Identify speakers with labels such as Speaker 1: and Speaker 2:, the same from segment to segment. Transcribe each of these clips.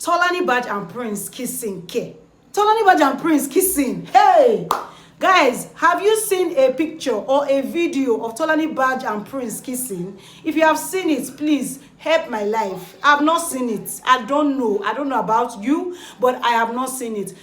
Speaker 1: Tolani Baj and Prince kissing. Tolani Baj and Prince kissing. Hey! Guys, have you seen a picture or a video of Tolani Baj and Prince kissing? If you have seen it, please help my life. I have not seen it. I don't know. I don't know about you, but I have not seen it.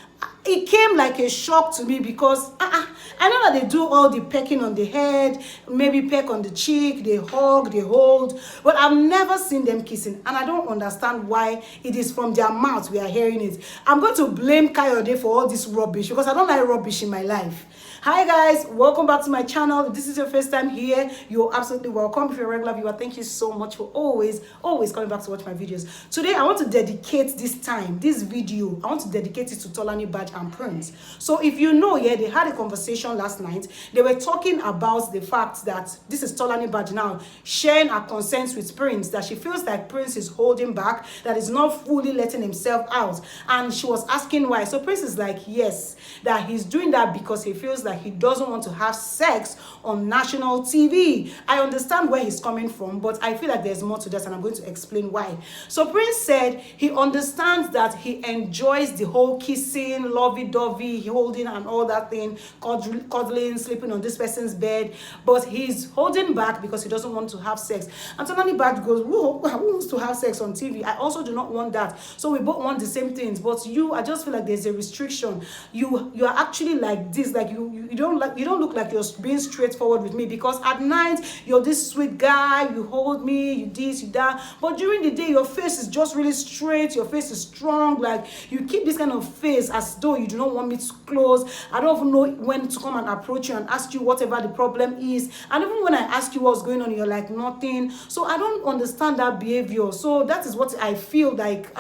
Speaker 1: It came like a shock to me because I know that they do all the pecking on the head, maybe peck on the cheek, they hug, they hold, but I've never seen them kissing, and I don't understand why it is from their mouth we are hearing it. I'm going to blame Kayode for all this rubbish because I don't like rubbish in my life. Hi guys, welcome back to my channel. If this is your first time here, you're absolutely welcome. If you're a regular viewer, thank you so much for always coming back to watch my videos. Today I want to dedicate this video, I want to dedicate it to Tolani Baj and Prince. So if you know, yeah, they had a conversation last night. They were talking about the fact that this is Tolani Baj now sharing her concerns with Prince, that she feels like Prince is holding back, that is not fully letting himself out, and she was asking why. So Prince is like, yes, that he's doing that because he feels that he doesn't want to have sex on national TV. I understand where he's coming from, but I feel like there's more to that, and I'm going to explain why. So Prince said he understands that he enjoys the whole kissing, lovey-dovey, holding and all that thing, cuddling, sleeping on this person's bed, but he's holding back because he doesn't want to have sex. And Tolani Baj goes, who wants to have sex on TV? I also do not want that. So we both want the same things, but I just feel like there's a restriction. You are actually like this, like you don't look like you're being straightforward with me, because at night you're this sweet guy, you hold me, you this, you that, but during the day your face is just really straight, your face is strong, like you keep this kind of face as though you do not want me to close. I don't even know when to come and approach you and ask you whatever the problem is, and even when I ask you what's going on, you're like nothing. So I don't understand that behavior. So that is what I feel like,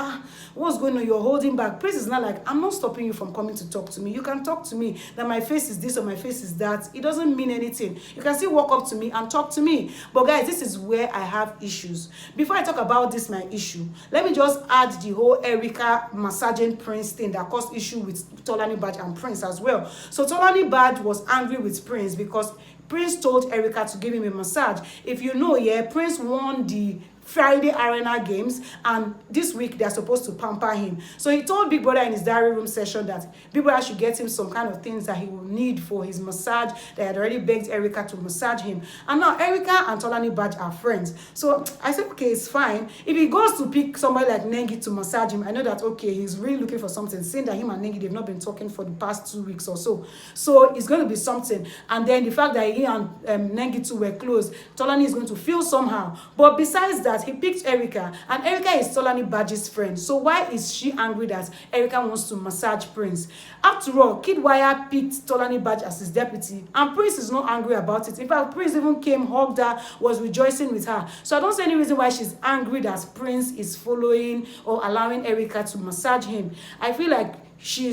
Speaker 1: what's going on? You're holding back. Prince is not like, I'm not stopping you from coming to talk to me. You can talk to me that my face is this or my face is that. It doesn't mean anything. You can still walk up to me and talk to me. But guys, this is where I have issues. Before I talk about this, my issue, let me just add the whole Erica massaging Prince thing that caused issue with Tolani Baj and Prince as well. So Tolani Baj was angry with Prince because Prince told Erica to give him a massage. If you know, yeah, Prince won the Friday Arena Games, and this week they're supposed to pamper him. So he told Big Brother in his diary room session that Big Brother should get him some kind of things that he will need for his massage. They had already begged Erica to massage him, and now Erica and Tolani Baj are friends. So I said, okay, it's fine. If he goes to pick somebody like Nengi to massage him, I know that, okay, he's really looking for something, saying that him and Nengi, they've not been talking for the past 2 weeks or so. So it's going to be something. And then the fact that he and Nengi too were close, Tolani is going to feel somehow. But besides that, he picked Erica, and Erica is Tolani Baj's friend. So why is she angry that Erica wants to massage Prince? After all, Kidwire picked Tolani Baj as his deputy, and Prince is not angry about it. In fact, Prince even came, hugged her, was rejoicing with her. So I don't see any reason why she's angry that Prince is following or allowing Erica to massage him. I feel like she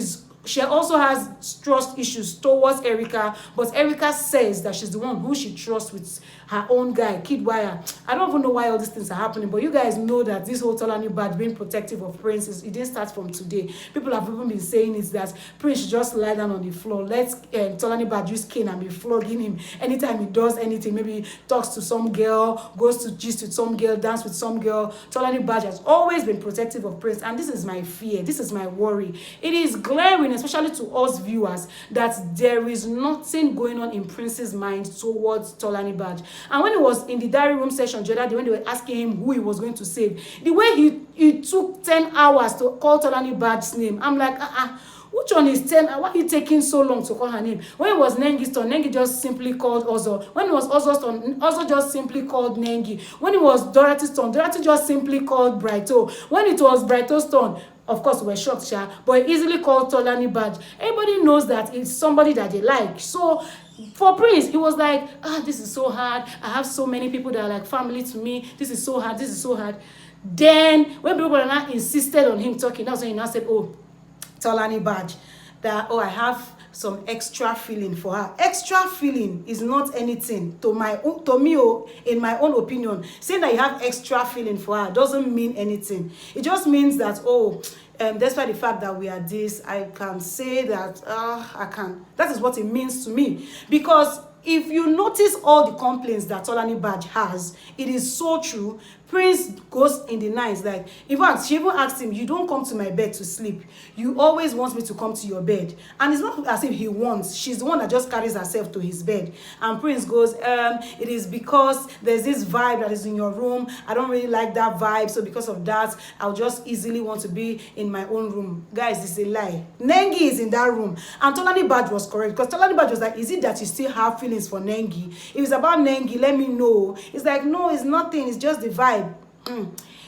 Speaker 1: also has trust issues towards Erica, but Erica says that she's the one who she trusts with her own guy, Kidwire. I don't even know why all these things are happening, but you guys know that this whole Tolani Baj being protective of Prince, it didn't start from today. People have even been saying is that Prince should just lie down on the floor. Let Tolani Baj use cane and be flogging him anytime he does anything. Maybe talks to some girl, goes to gist with some girl, dance with some girl. Tolani Baj has always been protective of Prince, and this is my fear. This is my worry. It is glaring, especially to us viewers, that there is nothing going on in Prince's mind towards Tolani Baj. And when he was in the diary room session the other day, when they were asking him who he was going to save, the way he took 10 hours to call Tolani Baj's name, I'm like, which one is 10? Why are you taking so long to call her name? When it was Nengi's turn, Nengi just simply called Ozo. When it was Ozo's turn, Ozo just simply called Nengi. When it was Dorothy's turn, Dorothy just simply called Brighto. When it was Brighto's turn, of course, we were shocked, but he easily called Tolani Baj. Everybody knows that it's somebody that they like. So for Prince, he was like, this is so hard. I have so many people that are like family to me. This is so hard. This is so hard. Then when people now insisted on him talking, that's when he now said, Tolani Baj, that, I have some extra feeling for her. Extra feeling is not anything to me, in my own opinion. Saying that you have extra feeling for her doesn't mean anything. It just means that, despite the fact that we are this, I can say that, I can. That is what it means to me. Because if you notice all the complaints that Tolani Baj has, it is so true. Prince goes in the night, like, in fact, she even asked him, you don't come to my bed to sleep. You always want me to come to your bed. And it's not as if he wants. She's the one that just carries herself to his bed. And Prince goes, it is because there's this vibe that is in your room. I don't really like that vibe. So because of that, I'll just easily want to be in my own room. Guys, it's a lie. Nengi is in that room. And Tolani Baj was correct. Because Tolani Baj was like, is it that you still have feelings for Nengi? If it's about Nengi, let me know. It's like, no, it's nothing. It's just the vibe.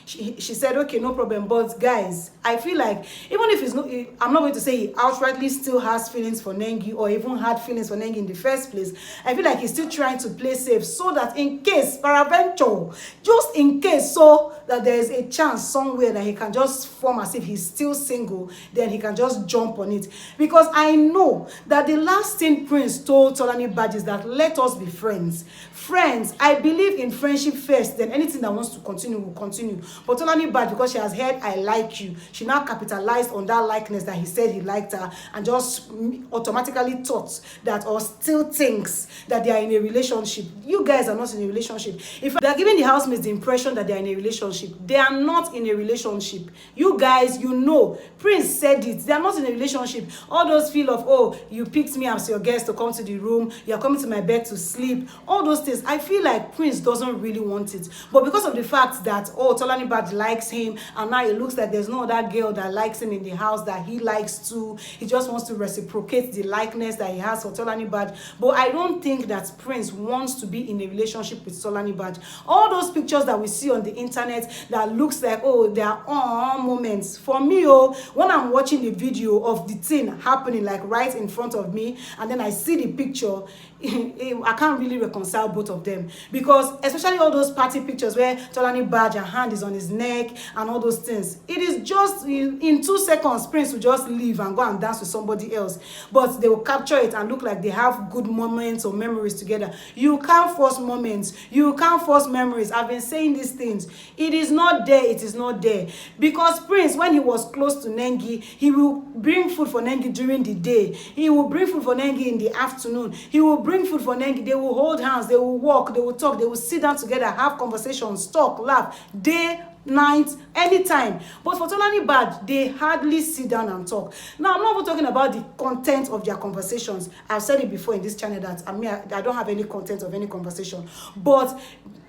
Speaker 1: She said, okay, no problem. But guys, I feel like even if it's not, I'm not going to say he outrightly still has feelings for Nengi or even had feelings for Nengi in the first place. I feel like he's still trying to play safe so that in case, peradventure, just in case, so that there is a chance somewhere that he can just form as if he's still single, then he can just jump on it. Because I know that the last thing Prince told Tolani Baj is that let us be friends. Friends, I believe in friendship first, then anything that wants to continue will continue. But Tolani Baj, because she has heard I like you, she now capitalized on that likeness that he said he liked her and just automatically thought that or still thinks that they are in a relationship. You guys are not in a relationship. If they're giving the housemates the impression that they are in a relationship, they are not in a relationship. You guys, you know, Prince said it. They are not in a relationship. All those feel of, oh, you picked me as your guest to come to the room, you're coming to my bed to sleep, all those things. I feel like Prince doesn't really want it. But because of the fact that, oh, Tolani Baj likes him, and now it looks like there's no other girl that likes him in the house that he likes too. He just wants to reciprocate the likeness that he has for Tolani Baj. But I don't think that Prince wants to be in a relationship with Tolani Baj. All those pictures that we see on the internet that looks like, oh, they are all moments. For me, oh, when I'm watching the video of the thing happening like right in front of me, and then I see the picture, I can't really reconcile both of them. Because especially all those party pictures where Tolani Baj, her hand is on his neck and all those things, it is just in 2 seconds Prince will just leave and go and dance with somebody else, but they will capture it and look like they have good moments or memories together. You can't force moments, you can't force memories. I've been saying these things. It is not there, it is not there. Because Prince, when he was close to Nengi, he will bring food for Nengi during the day, he will bring food for Nengi in the afternoon, he will bring food for Nengi, they will hold hands, they will walk, they will talk, they will sit down together, have conversations, talk, laugh, day, night, anytime. But for Tolani Baj, they hardly sit down and talk. Now, I'm not even talking about the content of their conversations. I've said it before in this channel that I don't have any content of any conversation. But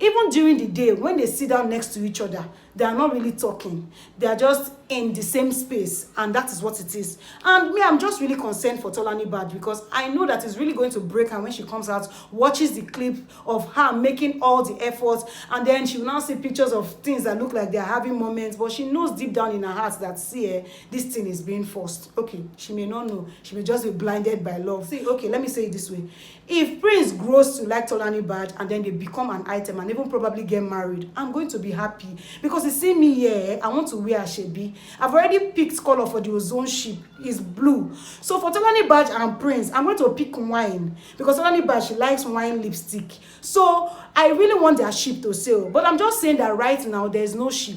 Speaker 1: even during the day, when they sit down next to each other, they are not really talking. They are just in the same space, and that is what it is. And me, I'm just really concerned for Tolani Baj because I know that it's really going to break her when she comes out, watches the clip of her making all the efforts, and then she will now see pictures of things that look like they are having moments, but she knows deep down in her heart that, see, this thing is being forced. Okay, she may not know. She may just be blinded by love. See, okay, let me say it this way. If Prince grows to like Tolani Baj and then they become an item and even probably get married, I'm going to be happy. Because you see me here, I want to wear a shebi. I've already picked color for the ozone ship. It's blue. So for Tolani Baj and Prince, I'm going to pick wine. Because Tolani Baj, she likes wine lipstick. So I really want their ship to sail. But I'm just saying that right now, there's no ship.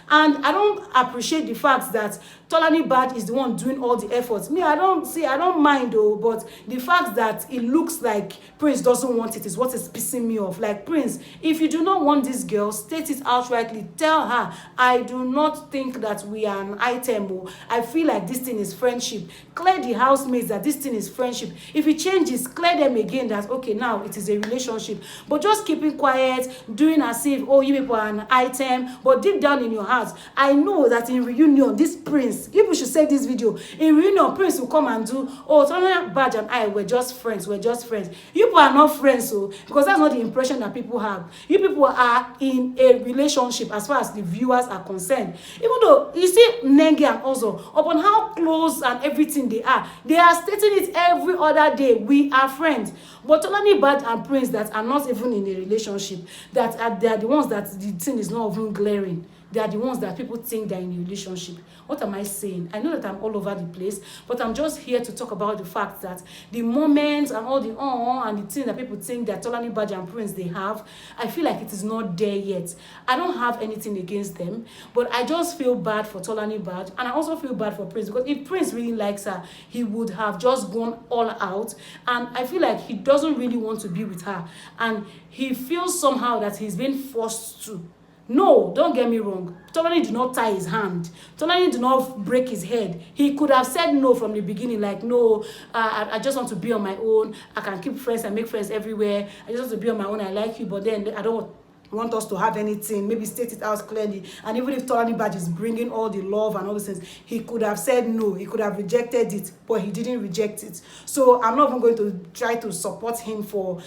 Speaker 1: And I don't appreciate the fact that Tolani Baj is the one doing all the efforts. Me, I don't mind though, but the fact that it looks like Prince doesn't want it is what is pissing me off. Like, Prince, if you do not want this girl, state it outrightly. Tell her, I do not think that we are an item. Or I feel like this thing is friendship. Clear the housemates that this thing is friendship. If it changes, clear them again that, okay, now it is a relationship. But just keeping quiet, doing as if, oh, you people are an item, but deep down in your heart, I know that in reunion, this Prince, people should save this video. In reunion, Prince will come and do, oh, Tolani Baj and I were just friends. We're just friends. You people are not friends, so because that's not the impression that people have. You people are in a relationship as far as the viewers are concerned. Even though you see Nengi and also upon how close and everything they are stating it every other day. We are friends. But Tolani Baj and Prince that are not even in a relationship, that they are the ones that the thing is not even glaring. They are the ones that people think they're in a relationship. What am I saying? I know that I'm all over the place, but I'm just here to talk about the fact that the moments and all the and the things that people think that Tolani Baj and Prince they have, I feel like it is not there yet. I don't have anything against them, but I just feel bad for Tolani Baj, and I also feel bad for Prince, because if Prince really likes her, he would have just gone all out, and I feel like he doesn't really want to be with her, and he feels somehow that he's been forced to. No, don't get me wrong. Tolani did not tie his hand. Tolani did not break his head. He could have said no from the beginning, like, no, I just want to be on my own. I can keep friends and make friends everywhere. I just want to be on my own. I like you, but then I don't want us to have anything. Maybe state it out clearly. And even if Tolani Baj is bringing all the love and all those things, he could have said no. He could have rejected it, but he didn't reject it. So I'm not even going to try to support him for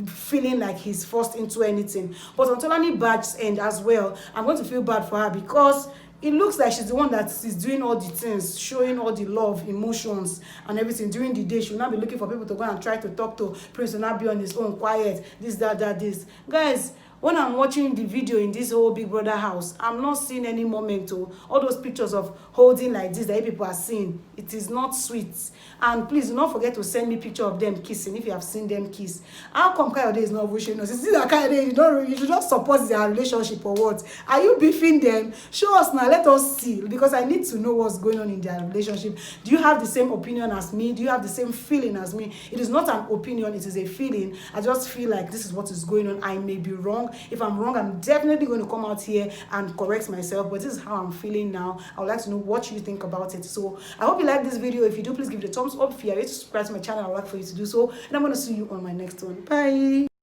Speaker 1: feeling like he's forced into anything. But on Tolani Baj's end as well, I'm going to feel bad for her, because it looks like she's the one that is doing all the things, showing all the love, emotions, and everything during the day. She will not be looking for people to go and try to talk to. Prince will not be on his own, quiet, this, that, this. Guys, when I'm watching the video in this whole Big Brother house, I'm not seeing any moment. All those pictures of holding like this that people are seeing, it is not sweet. And please do not forget to send me picture of them kissing if you have seen them kiss. How come Kayode is not wishing us? Is it that Kayode, you should not support their relationship or what? Are you beefing them? Show us now, let us see, because I need to know what's going on in their relationship. Do you have the same opinion as me? Do you have the same feeling as me? It is not an opinion, it is a feeling. I just feel like this is what is going on. I may be wrong. If I'm wrong, I'm definitely going to come out here and correct myself, but this is how I'm feeling now. I would like to know what you think about it. So I hope you like this video. If you do, please give it a thumbs up. If you are ready to subscribe to my channel, I would like for you to do so, and I'm going to see you on my next one. Bye.